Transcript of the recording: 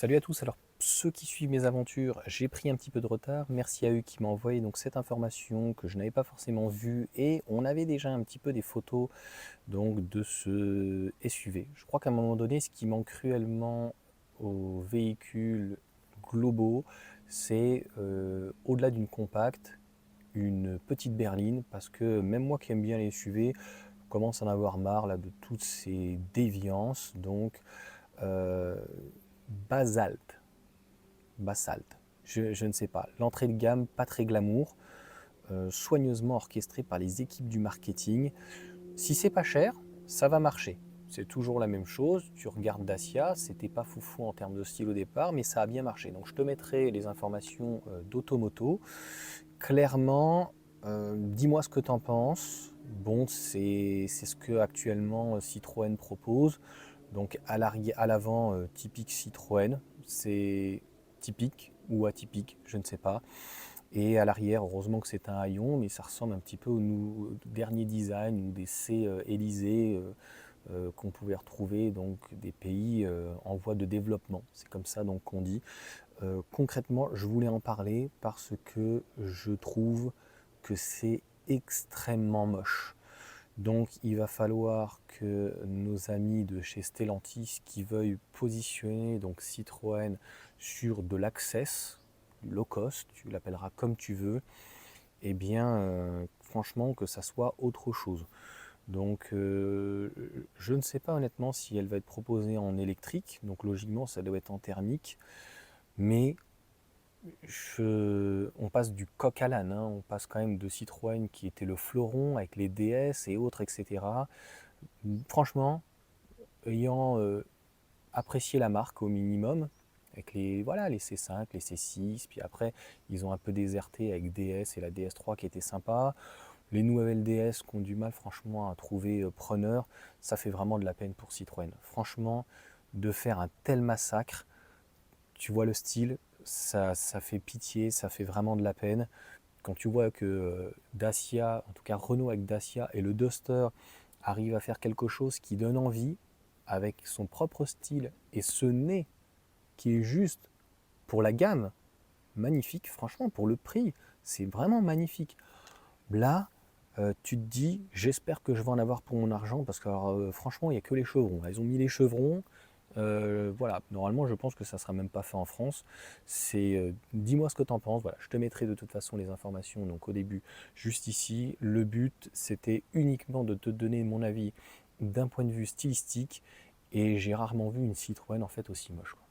Salut à tous, alors ceux qui suivent mes aventures, j'ai pris un petit peu de retard, merci à eux qui m'ont envoyé donc cette information que je n'avais pas forcément vue et on avait déjà un petit peu des photos donc de ce SUV. Je crois qu'à un moment donné, ce qui manque cruellement aux véhicules globaux, c'est au-delà d'une compacte, une petite berline, parce que même moi qui aime bien les SUV, commence à en avoir marre là, de toutes ces déviances, donc euh, basalte. Basalte. Je ne sais pas. L'entrée de gamme, pas très glamour, soigneusement orchestrée par les équipes du marketing. Si c'est pas cher, ça va marcher. C'est toujours la même chose. Tu regardes Dacia, c'était pas foufou en termes de style au départ, mais ça a bien marché. Donc je te mettrai les informations d'Automoto. Clairement, dis-moi ce que tu en penses. Bon, c'est ce que actuellement Citroën propose. Donc à l'avant, typique Citroën, c'est typique ou atypique, je ne sais pas. Et à l'arrière, heureusement que c'est un haillon, mais ça ressemble un petit peu au dernier design ou des C Élysée qu'on pouvait retrouver donc des pays en voie de développement. C'est comme ça donc qu'on dit. Concrètement, je voulais en parler parce que je trouve que c'est extrêmement moche. Donc il va falloir que nos amis de chez Stellantis qui veuillent positionner donc Citroën sur de l'access, du low cost, tu l'appelleras comme tu veux, et bien franchement que ça soit autre chose. Donc je ne sais pas honnêtement si elle va être proposée en électrique, donc logiquement ça doit être en thermique, mais on passe du coq à l'âne, hein. On passe quand même de Citroën qui était le fleuron avec les DS et autres, etc. Franchement, ayant apprécié la marque au minimum, avec voilà, les C5, les C6, puis après ils ont un peu déserté avec DS et la DS3 qui était sympa. Les nouvelles DS qui ont du mal franchement à trouver preneur, ça fait vraiment de la peine pour Citroën. Franchement, de faire un tel massacre, tu vois le style, ça fait pitié, ça fait vraiment de la peine. Quand tu vois que Dacia, en tout cas Renault avec Dacia et le Duster arrivent à faire quelque chose qui donne envie, avec son propre style et ce nez qui est juste pour la gamme, magnifique, franchement, pour le prix, c'est vraiment magnifique. Là, tu te dis, j'espère que je vais en avoir pour mon argent parce que franchement, il n'y a que les chevrons. Ils ont mis les chevrons. Voilà, normalement, je pense que ça ne sera même pas fait en France. C'est, dis-moi ce que tu en penses. Voilà, je te mettrai de toute façon les informations. Donc au début, juste ici, le but, c'était uniquement de te donner mon avis d'un point de vue stylistique. Et j'ai rarement vu une Citroën en fait aussi moche, quoi.